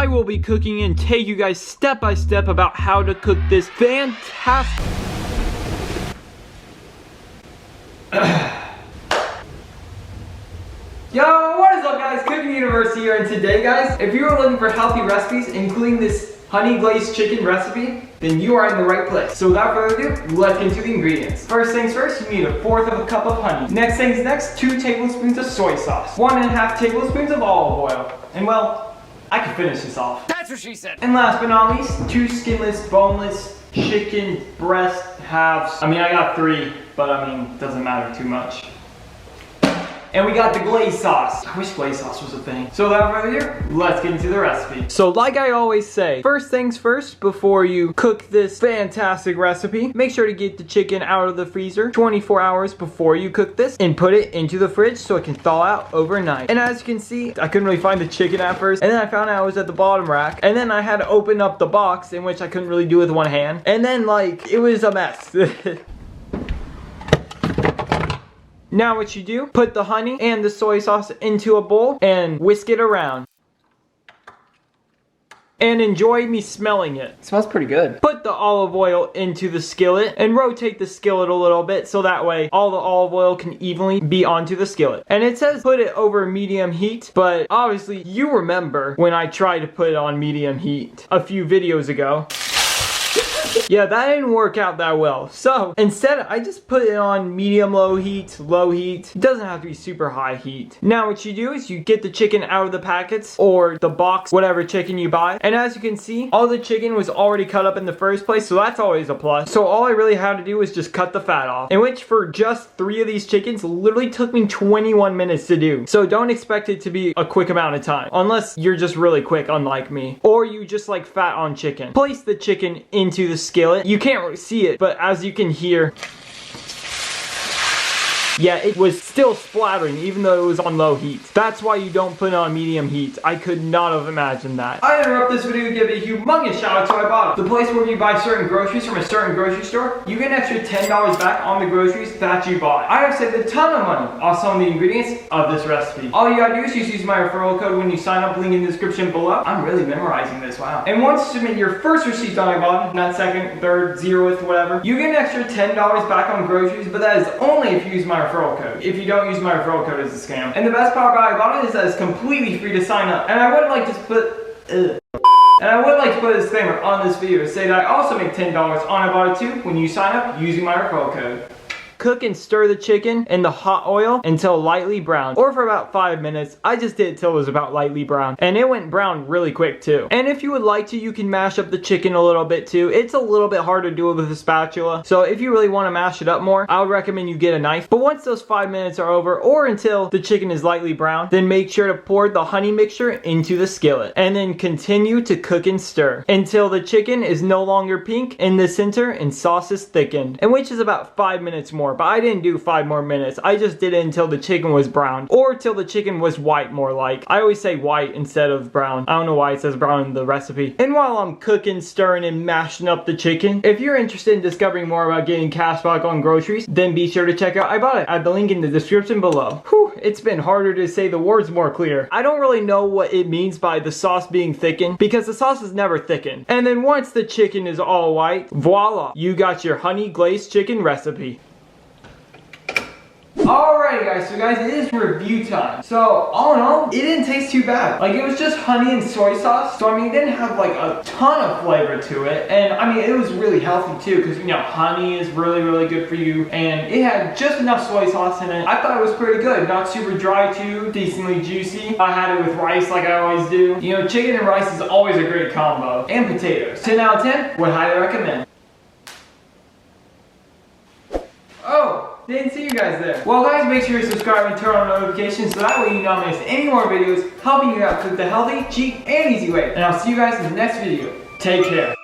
will be cooking and take you guys step by step about how to cook this fantastic... Yo, what is up guys? Cookin University here, and today guys, if you are looking for healthy recipes, including this honey glazed chicken recipe, then you are in the right place. So without further ado, let's get into the ingredients. First things first, you need 1/4 of a cup of honey. Next things next, 2 tablespoons of soy sauce, 1.5 tablespoons of olive oil, and well, I can finish this off. That's what she said. And last but not least, 2 skinless, boneless chicken breast halves. I mean, I got 3, but I mean, it doesn't matter too much. And we got the glaze sauce. I wish glaze sauce was a thing. So without further ado, let's get into the recipe. So like I always say, first things first, before you cook this fantastic recipe, make sure to get the chicken out of the freezer 24 hours before you cook this and put it into the fridge so it can thaw out overnight. And as you can see, I couldn't really find the chicken at first, and then I found out it was at the bottom rack, and then I had to open up the box, in which I couldn't really do with one hand, and then like, it was a mess. Now what you do, put the honey and the soy sauce into a bowl and whisk it around. And enjoy me smelling it. It smells pretty good. Put the olive oil into the skillet and rotate the skillet a little bit so that way all the olive oil can evenly be onto the skillet. And it says put it over medium heat, but obviously you remember when I tried to put it on medium heat a few videos ago. Yeah, that didn't work out that well. So instead, I just put it on medium low heat, low heat. It doesn't have to be super high heat. Now what you do is you get the chicken out of the packets or the box, whatever chicken you buy. And as you can see, all the chicken was already cut up in the first place, so that's always a plus. So all I really had to do was just cut the fat off. In which for just 3 of these chickens, literally took me 21 minutes to do. So don't expect it to be a quick amount of time. Unless you're just really quick, unlike me. Or you just like fat on chicken. Place the chicken into the skillet. You can't really see it, but as you can hear, yeah, it was still splattering even though it was on low heat. That's why you don't put it on medium heat. I could not have imagined that. I interrupt this video to give a humongous shout out to my bottom. The place where you buy certain groceries from a certain grocery store, you get an extra $10 back on the groceries that you buy. I have saved a ton of money on some of the ingredients of this recipe. All you gotta do is just use my referral code when you sign up, link in the description below. I'm really memorizing this, wow. And once you submit your first receipt on my bottom, not second, third, 0th, whatever, you get an extra $10 back on groceries, but that is only if you use my referral code. If you don't use my referral code, it's a scam. And the best part about it is that it's completely free to sign up. And I would like to put a disclaimer on this video to say that I also make $10 on about it too when you sign up using my referral code. Cook and stir the chicken in the hot oil until lightly brown, or for about 5 minutes. I just did it till it was about lightly brown, and it went brown really quick too. And if you would like to, you can mash up the chicken a little bit too. It's a little bit hard to do it with a spatula, so if you really want to mash it up more, I would recommend you get a knife. But once those 5 minutes are over, or until the chicken is lightly brown, then make sure to pour the honey mixture into the skillet, and then continue to cook and stir until the chicken is no longer pink in the center and sauce is thickened, and which is about 5 minutes more. But I didn't do 5 more minutes. I just did it until the chicken was brown, or till the chicken was white, more like. I always say white instead of brown. I don't know why it says brown in the recipe. And while I'm cooking, stirring, and mashing up the chicken, if you're interested in discovering more about getting cash back on groceries, then be sure to check out I Bought It at the link in the description below. Whew, it's been harder to say the words more clear. I don't really know what it means by the sauce being thickened, because the sauce is never thickened. And then once the chicken is all white, voila, you got your honey glazed chicken recipe. Alright guys, so guys, it is review time. So, all in all, it didn't taste too bad. Like, it was just honey and soy sauce. So, I mean, it didn't have like a ton of flavor to it. And, I mean, it was really healthy too, because, you know, honey is really, really good for you. And it had just enough soy sauce in it. I thought it was pretty good. Not super dry too, decently juicy. I had it with rice like I always do. You know, chicken and rice is always a great combo. And potatoes. 10 out of 10, would highly recommend. Oh! Didn't see you guys there. Well guys, make sure you subscribe and turn on notifications so that way you don't miss any more videos helping you out cook the healthy, cheap, and easy way. And I'll see you guys in the next video. Take care.